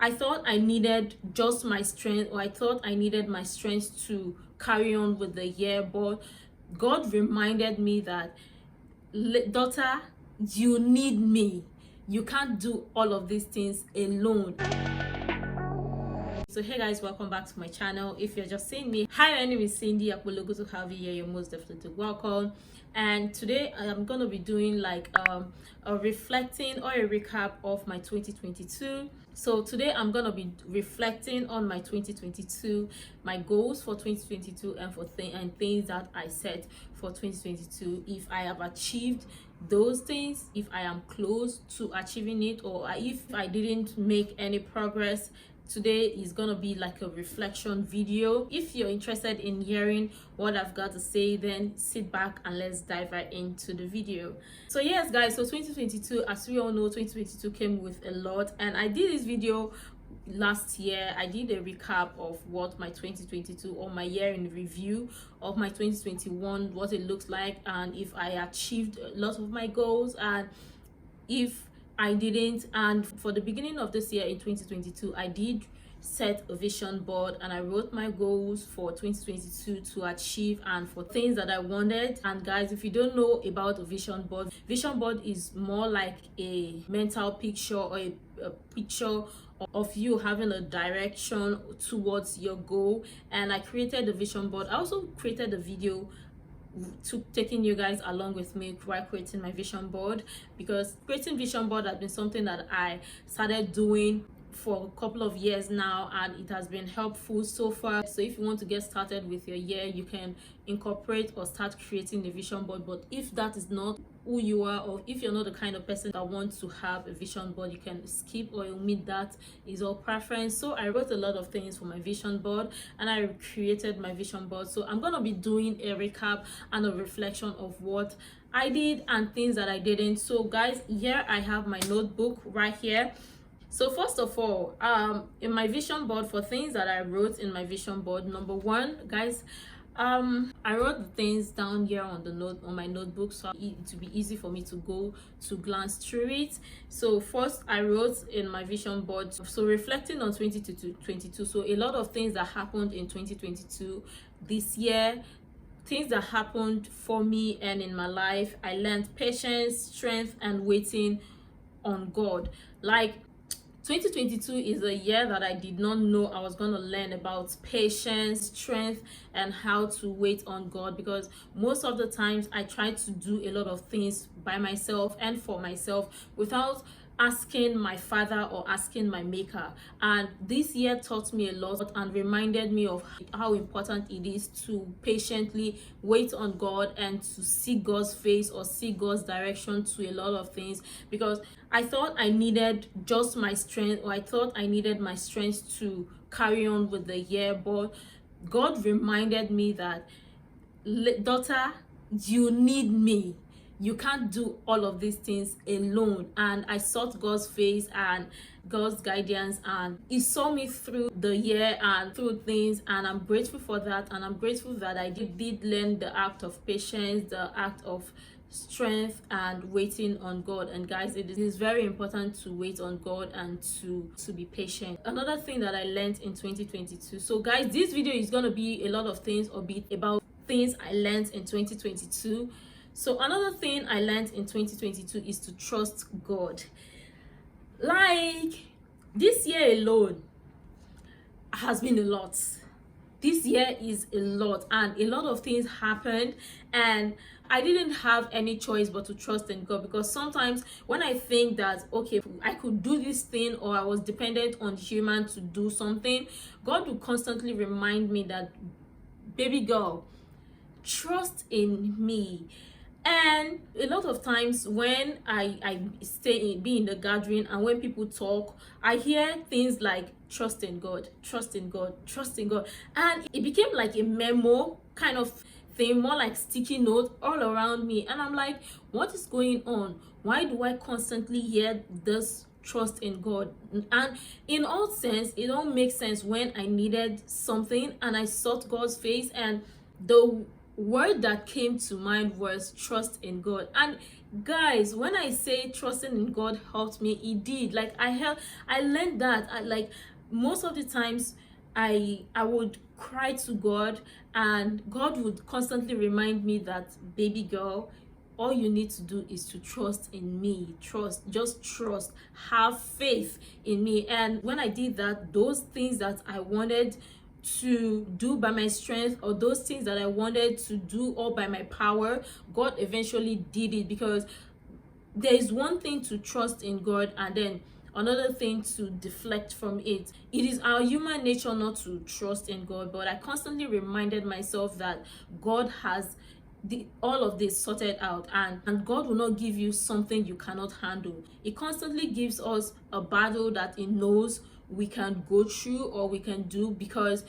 I thought I needed just my strength, or I thought I needed my strength to carry on with the year, but God reminded me that, daughter, you need me. You can't do all of these things alone. So hey guys, welcome back to my channel. If you're just seeing me, hi, my name is SINDYAKPOLO. Good to have you here. You're most definitely welcome. And today I'm gonna be doing like a reflecting or a recap of my 2022. So today I'm gonna be reflecting on my 2022, my goals for 2022, and for things that I set for 2022. If I have achieved those things, if I am close to achieving it, or if I didn't make any progress. Today is gonna be like a reflection video. If you're interested in hearing what I've got to say, then sit back and let's dive right into the video. So yes guys, so 2022, as we all know, 2022 came with a lot, and I did this video last year. I did a recap of what my 2022, or my year in review of my 2021, what it looks like, and if I achieved a lot of my goals and if I didn't. And for the beginning of this year in 2022, I did set a vision board and I wrote my goals for 2022 to achieve and for things that I wanted. And guys, if you don't know about a vision board is more like a mental picture, or a picture of you having a direction towards your goal. And I created a vision board. I also created a video taking you guys along with me while creating my vision board, because creating vision board has been something that I started doing for a couple of years now, and it has been helpful so far. So if you want to get started with your year, you can incorporate or start creating the vision board. But if that is not who you are, or if you're not the kind of person that wants to have a vision board, you can skip or omit. That is all preference. So I wrote a lot of things for my vision board and I created my vision board. So I'm gonna be doing a recap and a reflection of what I did and things that I didn't. So guys, here I have my notebook right here. So first of all, in my vision board, for things that I wrote in my vision board, number one, guys, I wrote the things down here on my notebook, so it would be easy for me to go to glance through it. So first, I wrote in my vision board, so reflecting on 2022. So a lot of things that happened in 2022 this year, things that happened for me and in my life. I learned patience, strength, and waiting on God. Like, 2022 is a year that I did not know I was going to learn about patience, strength, and how to wait on God, because most of the times I try to do a lot of things by myself and for myself without asking my father or asking my maker. And this year taught me a lot and reminded me of how important it is to patiently wait on God and to seek God's face or seek God's direction to a lot of things, because I thought I needed just my strength, or I thought I needed my strength to carry on with the year, but God reminded me that, daughter, you need me. You can't do all of these things alone. And I sought God's face and God's guidance, and He saw me through the year and through things, and I'm grateful for that. And I'm grateful that I did learn the act of patience, the act of strength, and waiting on God. And guys, it is very important to wait on God and to be patient. Another thing that I learned in 2022. So guys, this video is going to be a lot of things, or be about things I learned in 2022. So another thing I learned in 2022 is to trust God. Like, this year alone has been a lot. This year is a lot, and a lot of things happened, and I didn't have any choice but to trust in God. Because sometimes when I think that, okay, I could do this thing, or I was dependent on human to do something, God will constantly remind me that, baby girl, trust in me. And a lot of times when I be in the gathering, and when people talk, I hear things like trust in God, trust in God, trust in God. And it became like a memo kind of thing, more like sticky note all around me. And I'm like, what is going on? Why do I constantly hear this trust in God? And in all sense, it all makes sense when I needed something and I sought God's face, and the word that came to mind was trust in God. And guys, when I say trusting in God helped me, it did. Like I learned that like most of the times I would cry to God, and God would constantly remind me that, baby girl, all you need to do is to trust in me. Just trust, have faith in me. And when I did that, those things that I wanted to do by my strength, or those things that I wanted to do all by my power, God eventually did it. Because there is one thing to trust in God, and then another thing to deflect from it. It is our human nature not to trust in God, but I constantly reminded myself that God has all of this sorted out, and God will not give you something you cannot handle. It constantly gives us a battle that it knows we can go through or we can do, because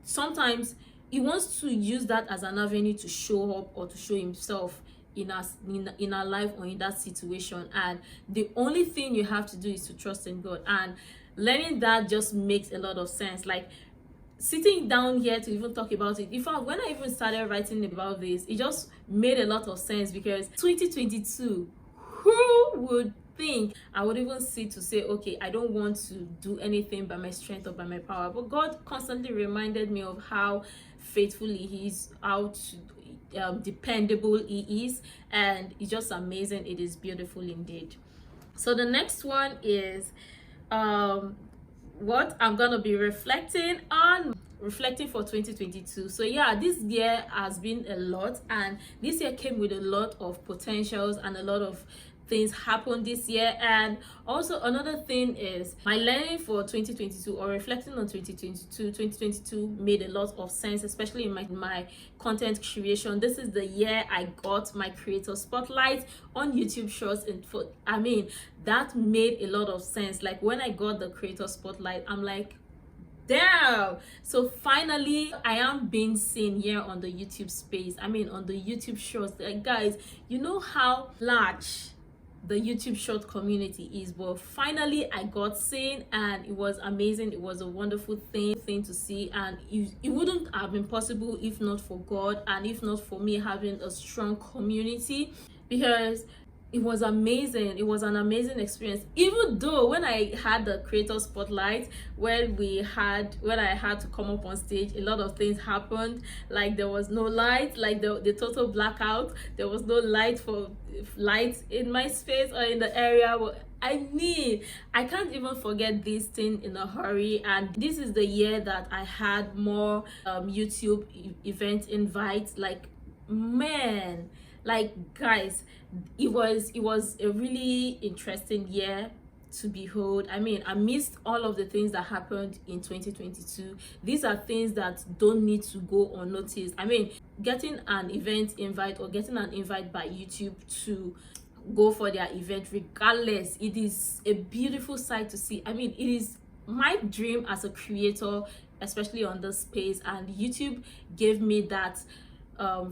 sometimes he wants to use that as an avenue to show up or to show himself in our life or in that situation. And the only thing you have to do is to trust in God. And learning that just makes a lot of sense. Like, sitting down here to even talk about it, in fact, when I even started writing about this, it just made a lot of sense. Because 2022, who would think I would even sit to say, okay, I don't want to do anything by my strength or by my power? But God constantly reminded me of how faithful he is, how dependable he is, and it's just amazing. It is beautiful indeed. So the next one is what I'm gonna be reflecting for 2022. So yeah, this year has been a lot, and this year came with a lot of potentials, and a lot of things happened this year. And also another thing is my learning for 2022, or reflecting on 2022 made a lot of sense, especially in my content creation. This is the year I got my creator spotlight on YouTube Shorts, and that made a lot of sense. Like, when I got the creator spotlight, I'm like, damn, so finally I am being seen here on the YouTube space, on the YouTube Shorts. Like, guys, you know how large the YouTube short community is, but finally I got seen, and it was amazing. It was a wonderful thing to see, and it wouldn't have been possible if not for God, and if not for me having a strong community, because it was amazing. It was an amazing experience. Even though when I had the creator spotlight, when I had to come up on stage, a lot of things happened. Like, there was no light, like the total blackout. There was no light in my space or in the area. I can't even forget this thing in a hurry. And this is the year that I had more YouTube event invites. Like, man, like, guys, it was a really interesting year to behold. Amidst all of the things that happened in 2022, these are things that don't need to go unnoticed. Getting an event invite, or getting an invite by YouTube to go for their event, regardless, it is a beautiful sight to see. It is my dream as a creator, especially on this space, and YouTube gave me that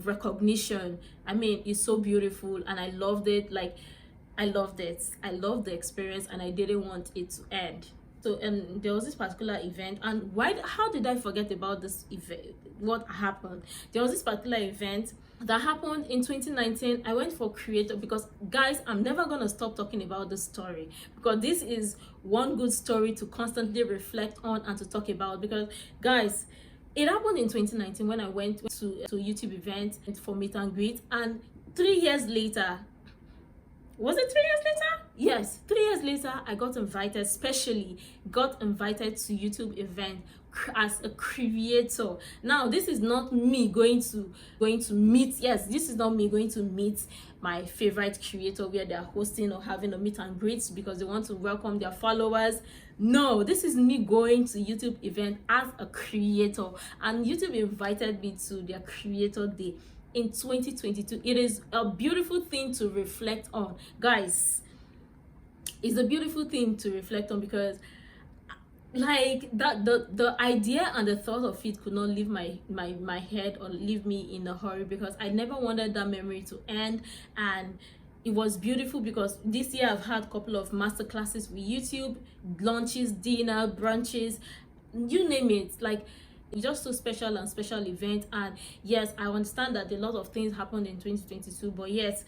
recognition. It's so beautiful, and I loved it. Like, I loved the experience, and I didn't want it to end. So, and there was this particular event, and how did I forget about this event? What happened? There was this particular event that happened in 2019. I went for creator, because, guys, I'm never gonna stop talking about this story, because this is one good story to constantly reflect on and to talk about. Because, guys, it happened in 2019 when I went to a YouTube event for meet and greet, and 3 years later, was it 3 years later? Yes, 3 years later, I got invited to YouTube event as a creator. Now, this is not me going to meet. Yes, this is not me going to meet my favorite creator where they're hosting or having a meet and greet because they want to welcome their followers. No, this is me going to YouTube event as a creator, and YouTube invited me to their creator day in 2022. It is a beautiful thing to reflect on, guys. It's a beautiful thing to reflect on, because like that the idea and the thought of it could not leave my head or leave me in a hurry, because I never wanted that memory to end. And it was beautiful because this year I've had a couple of master classes with YouTube, lunches, dinner, brunches, you name it. Like, It's just so special and special event. And yes, I understand that a lot of things happened in 2022, but yes,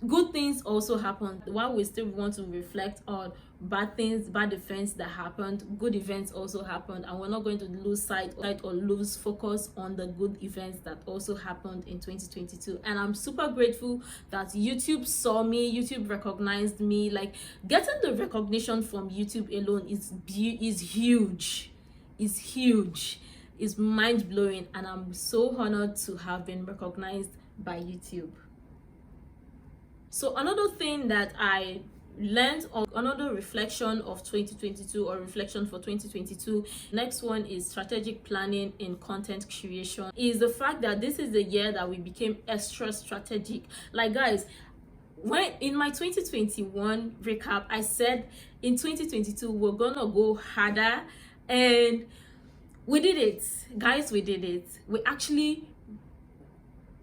good things also happened. While we still want to reflect on bad things, bad events that happened, good events also happened, and we're not going to lose sight or lose focus on the good events that also happened in 2022. And I'm super grateful that YouTube saw me, YouTube recognized me. Like, getting the recognition from YouTube alone is huge. Is huge, is mind-blowing, and I'm so honored to have been recognized by YouTube. So another thing that I learned, or another reflection of 2022 or reflection for 2022, next one is strategic planning in content creation, is the fact that this is the year that we became extra strategic. Like, guys, when in my 2021 recap, I said in 2022 we're gonna go harder, and we did it, guys. We did it. We actually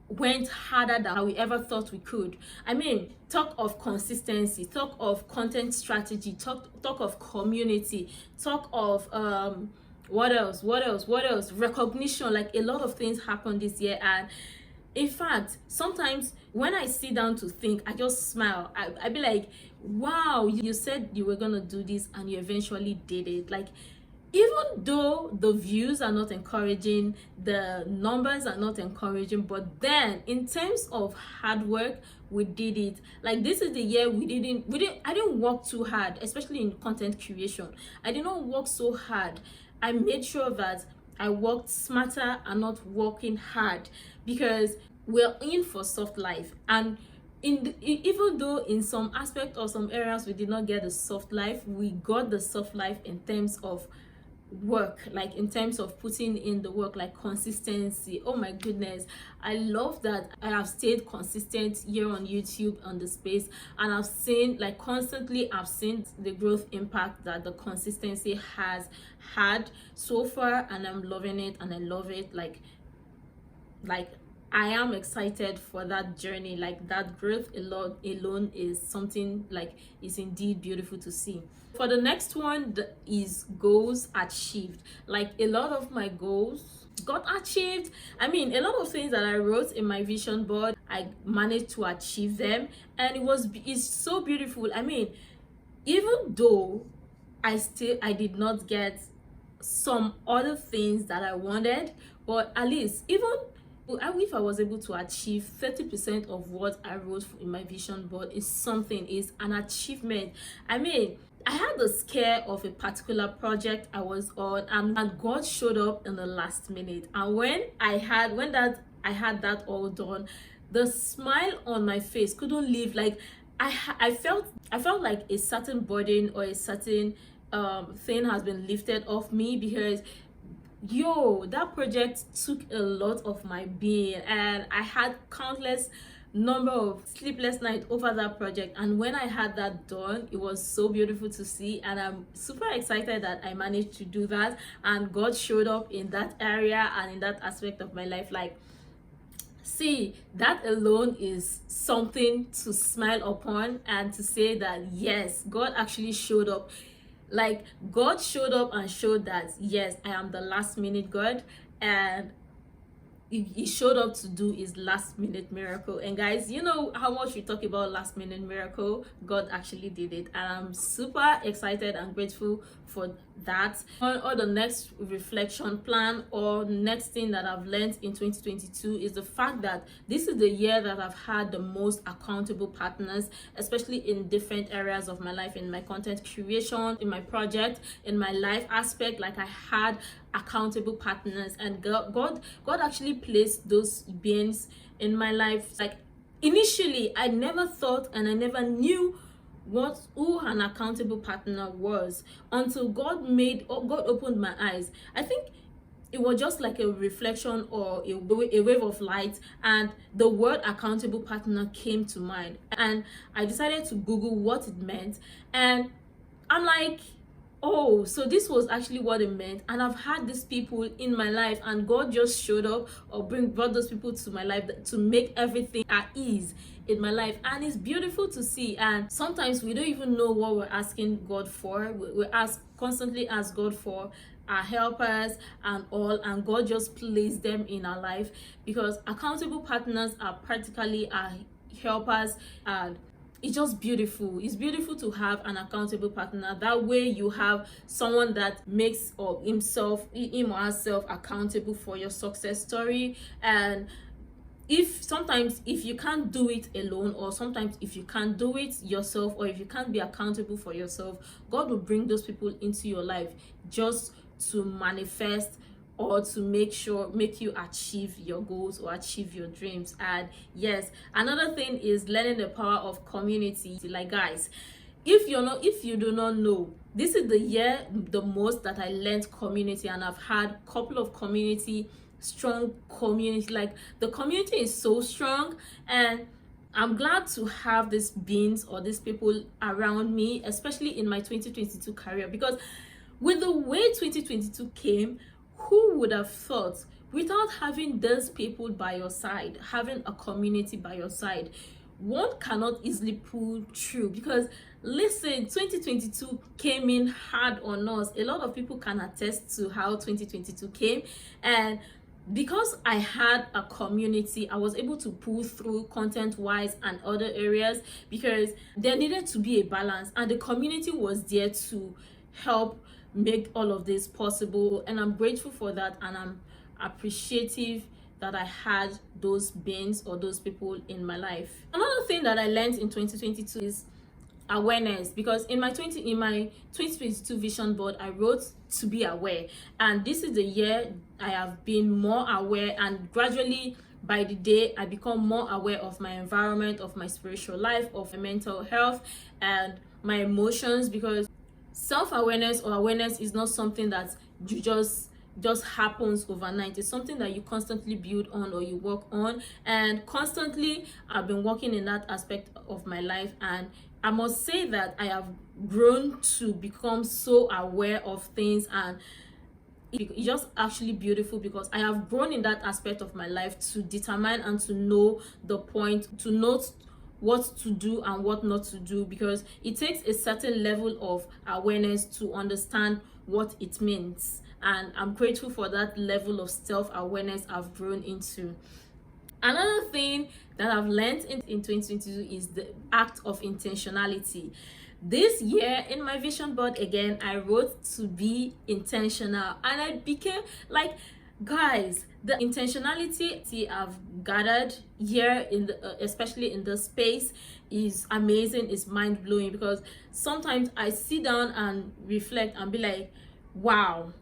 went harder than we ever thought we could. I mean, talk of consistency, talk of content strategy, talk of community, talk of what else, recognition. Like, a lot of things happened this year. And in fact, sometimes when I sit down to think, I just smile. I be like, wow, you said you were gonna do this and you eventually did it. Like, even though the views are not encouraging, the numbers are not encouraging, but then in terms of hard work, we did it. Like, this is the year I didn't work too hard, especially in content creation. I did not work so hard. I made sure that I worked smarter and not working hard, because we're in for soft life. And even though in some aspect or some areas we did not get the soft life, we got the soft life in terms of work, like in terms of putting in the work, like consistency. Oh my goodness, I love that I have stayed consistent here on YouTube on the space, and I've seen, like, constantly I've seen the growth impact that the consistency has had so far, and I'm loving it, and I love it. Like I am excited for that journey. Like, that growth alone is something, like, is indeed beautiful to see. For the next one is goals achieved. Like, a lot of my goals got achieved. I mean, a lot of things that I wrote in my vision board, I managed to achieve them, and it's so beautiful. I mean, even though I did not get some other things that I wanted, but at least, even if I was able to achieve 30% of what I wrote in my vision board, is an achievement. I mean, I had the scare of a particular project I was on, and God showed up in the last minute. And when I had that all done, the smile on my face couldn't leave. Like, I felt like a certain burden or a certain thing has been lifted off me, because that project took a lot of my being, and I had countless number of sleepless nights over that project. And when I had that done, it was so beautiful to see, and I'm super excited that I managed to do that, and God showed up in that area and in that aspect of my life. Like, see, that alone is something to smile upon, and to say that yes, God actually showed up. Like, God showed up and showed that yes, I am the last minute God, and he showed up to do his last minute miracle. And guys, you know how much we talk about last minute miracle, God actually did it, and I'm super excited and grateful for that. Or the next reflection plan, or next thing that I've learned in 2022, is the fact that this is the year that I've had the most accountable partners, especially in different areas of my life, in my content creation, in my project, in my life aspect. Like, I had accountable partners, and God actually placed those beings in my life. Like, initially I never thought, and I never knew who an accountable partner was, until God opened my eyes. I think it was just like a reflection or a wave of light, and the word accountable partner came to mind, and I decided to Google what it meant, and I'm like, oh, so this was actually what it meant. And I've had these people in my life, and God just showed up or brought those people to my life to make everything at ease in my life. And it's beautiful to see. And sometimes we don't even know what we're asking God for. We constantly ask God for our helpers and all, and God just placed them in our life, because accountable partners are practically our helpers. And it's just beautiful. It's beautiful to have an accountable partner. That way you have someone that makes him or herself accountable for your success story. And sometimes if you can't do it alone, or sometimes if you can't do it yourself, or if you can't be accountable for yourself, God will bring those people into your life just to manifest, or to make you achieve your goals or achieve your dreams. And yes, another thing is learning the power of community. Like, guys, if you do not know, this is the year the most that I learned community, and I've had a couple of strong community. Like, the community is so strong, and I'm glad to have these beings or these people around me, especially in my 2022 career, because with the way 2022 came, who would have thought, without having those people by your side, having a community by your side, one cannot easily pull through. Because listen, 2022 came in hard on us. A lot of people can attest to how 2022 came, and because I had a community, I was able to pull through content wise and other areas, because there needed to be a balance, and the community was there to help make all of this possible. And I'm grateful for that, and I'm appreciative that I had those beings or those people in my life. Another thing that I learned in 2022 is awareness, because in my 2022 vision board, I wrote to be aware, and this is the year I have been more aware, and gradually by the day I become more aware of my environment, of my spiritual life, of my mental health and my emotions. Because self-awareness or awareness is not something that you just happens overnight. It's something that you constantly build on, or you work on. And constantly I've been working in that aspect of my life, and I must say that I have grown to become so aware of things, and it's just actually beautiful, because I have grown in that aspect of my life to determine and to know the point, to note what to do and what not to do, because it takes a certain level of awareness to understand what it means. And I'm grateful for that level of self-awareness I've grown into. Another thing that I've learned in 2022 is the act of intentionality. This year in my vision board, again, I wrote to be intentional, and I became like, guys, the intentionality I've gathered here in especially in the space, is amazing. It's mind-blowing, because sometimes I sit down and reflect and be like, wow,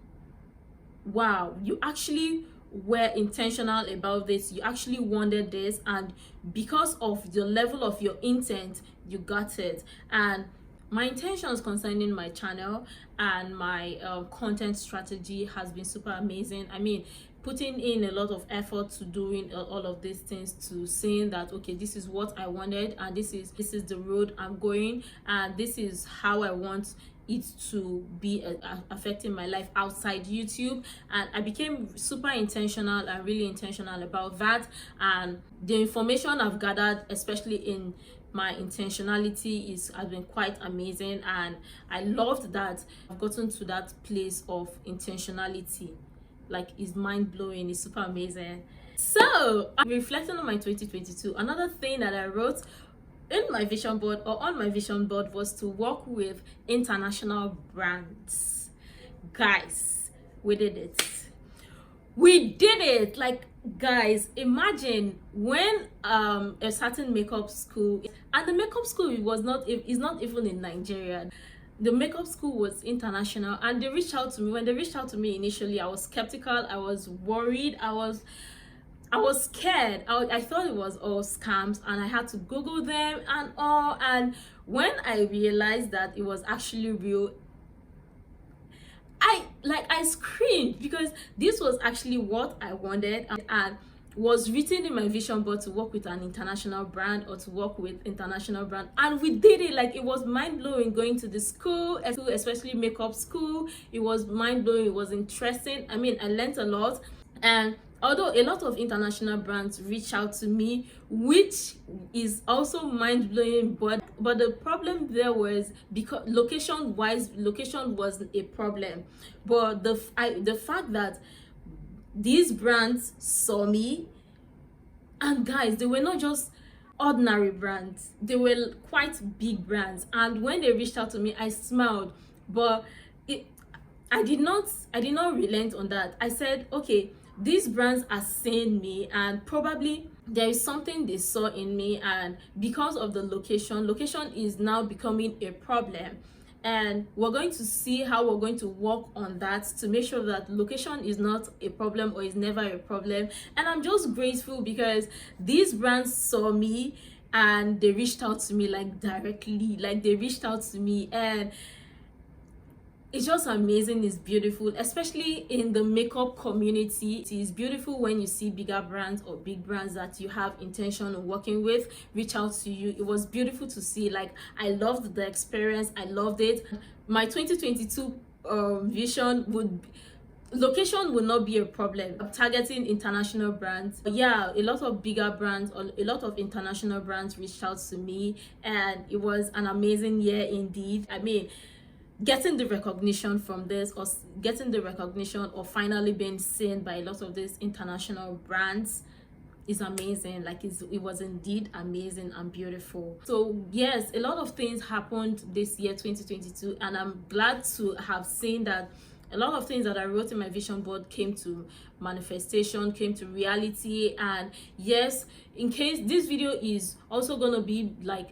you actually were intentional about this. You actually wanted this, and because of the level of your intent, you got it. And my intentions concerning my channel and my content strategy has been super amazing. I mean, putting in a lot of effort to doing all of these things, to saying that, okay, this is what I wanted, and this is the road I'm going, and this is how I want it to be affecting my life outside YouTube. And I became super intentional and really intentional about that. And the information I've gathered, especially in my intentionality, has been quite amazing, and I loved that I've gotten to that place of intentionality. Like, it's mind-blowing, it's super amazing. So I'm reflecting on my 2022. Another thing that I wrote in my vision board, or on my vision board, was to work with international brands. Guys, we did it. Like, guys, imagine when a certain makeup school, and the makeup school is not even in Nigeria. The makeup school was international, and they reached out to me. When they reached out to me initially, I was skeptical, I was worried, I was scared. I thought it was all scams, and I had to Google them and all. And when I realized that it was actually real, I screamed, because this was actually what I wanted. And was written in my vision board to work with an international brand or to work with international brand, and we did it. Like, it was mind-blowing going to the school, especially makeup school. It was mind-blowing. It was interesting. I mean, I learned a lot. And although a lot of international brands reach out to me, which is also mind-blowing, but the problem there was, because location wasn't a problem, but the fact that these brands saw me, and guys, they were not just ordinary brands, they were quite big brands, and when they reached out to me, I smiled. But I did not relent on that. I said, okay, these brands are seeing me, and probably there is something they saw in me, and because of the location is now becoming a problem, and we're going to see how we're going to work on that to make sure that location is not a problem or is never a problem. And I'm just grateful because these brands saw me and they reached out to me, like, directly, like they reached out to me, and it's just amazing. It's beautiful, especially in the makeup community. It is beautiful when you see bigger brands or big brands that you have intention of working with reach out to you. It was beautiful to see. Like, I loved the experience. I loved it. My 2022 vision location will not be a problem. I'm targeting international brands. Yeah, a lot of bigger brands or a lot of international brands reached out to me, and it was an amazing year indeed. I mean, getting the recognition from this, or getting the recognition, or finally being seen by a lot of these international brands is amazing. Like, it was indeed amazing and beautiful. So yes, a lot of things happened this year 2022, and I'm glad to have seen that a lot of things that I wrote in my vision board came to manifestation, came to reality. And yes, in case this video is also gonna be like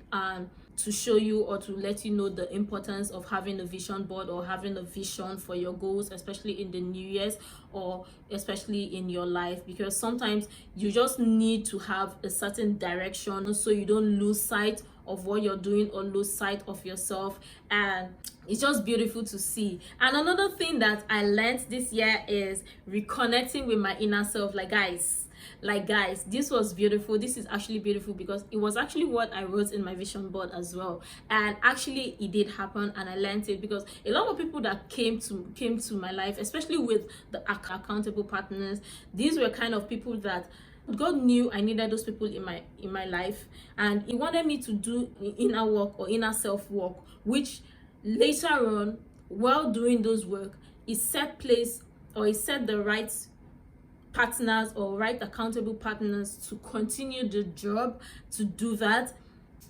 to show you or to let you know the importance of having a vision board or having a vision for your goals, especially in the new years or especially in your life, because sometimes you just need to have a certain direction so you don't lose sight of what you're doing or lose sight of yourself. And it's just beautiful to see. And another thing that I learned this year is reconnecting with my inner self. Like guys, this was beautiful. This is actually beautiful because it was actually what I wrote in my vision board as well, and actually it did happen, and I learned it because a lot of people that came to my life, especially with the accountable partners, these were kind of people that God knew I needed those people in my life, and He wanted me to do inner work or inner self work, which later on, while doing those work, it set the right partners or right accountable partners to continue the job, to do that.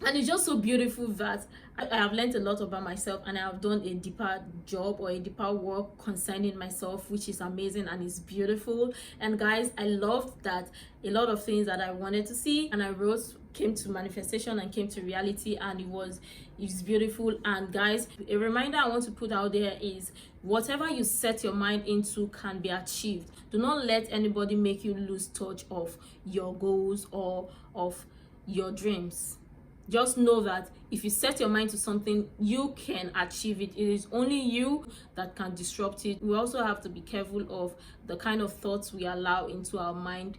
And it's just so beautiful that I have learned a lot about myself, and I have done a deeper job or a deeper work concerning myself, which is amazing and is beautiful. And guys, I loved that a lot of things that I wanted to see and I wrote came to manifestation and came to reality, and it's beautiful. And guys, a reminder I want to put out there is whatever you set your mind into can be achieved. Do not let anybody make you lose touch of your goals or of your dreams. Just know that if you set your mind to something, you can achieve it. It is only you that can disrupt it. We also have to be careful of the kind of thoughts we allow into our mind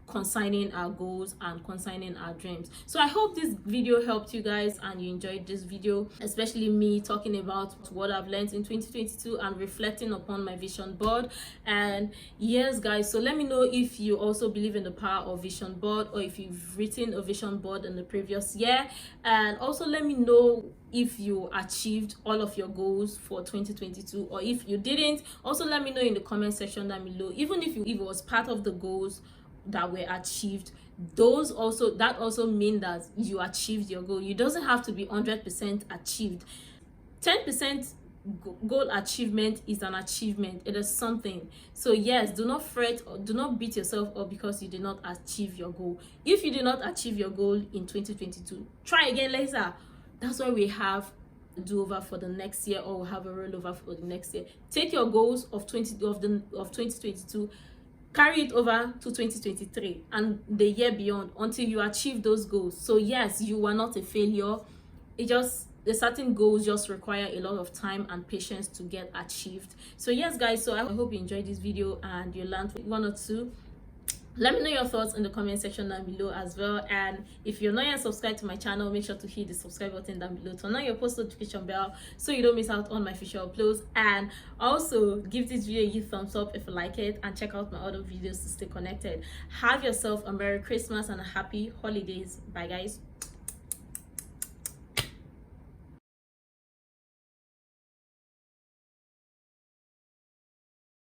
concerning our goals and concerning our dreams. So I hope this video helped you guys and you enjoyed this video, especially me talking about what I've learned in 2022 and reflecting upon my vision board. And yes guys, so let me know if you also believe in the power of vision board, or if you've written a vision board in the previous year. And also let me know if you achieved all of your goals for 2022, or if you didn't, also let me know in the comment section down below. Even if it was part of the goals that were achieved, that also mean that you achieved your goal. It doesn't have to be 100% achieved. 10% goal achievement is an achievement. It is something. So yes, do not fret or do not beat yourself up because you did not achieve your goal. If you did not achieve your goal in 2022, try again later. That's why we have do over for the next year, or we'll have a rollover for the next year. Take your goals of 2022, carry it over to 2023 and the year beyond until you achieve those goals. So yes, you are not a failure. The certain goals just require a lot of time and patience to get achieved. So yes guys, so I hope you enjoyed this video and you learned one or two. Let me know your thoughts in the comment section down below as well. And if you're not yet subscribed to my channel, make sure to hit the subscribe button down below, turn on your post notification bell so you don't miss out on my future uploads. And also give this video a huge thumbs up if you like it, and check out my other videos to stay connected. Have yourself a Merry Christmas and a happy holidays. Bye guys.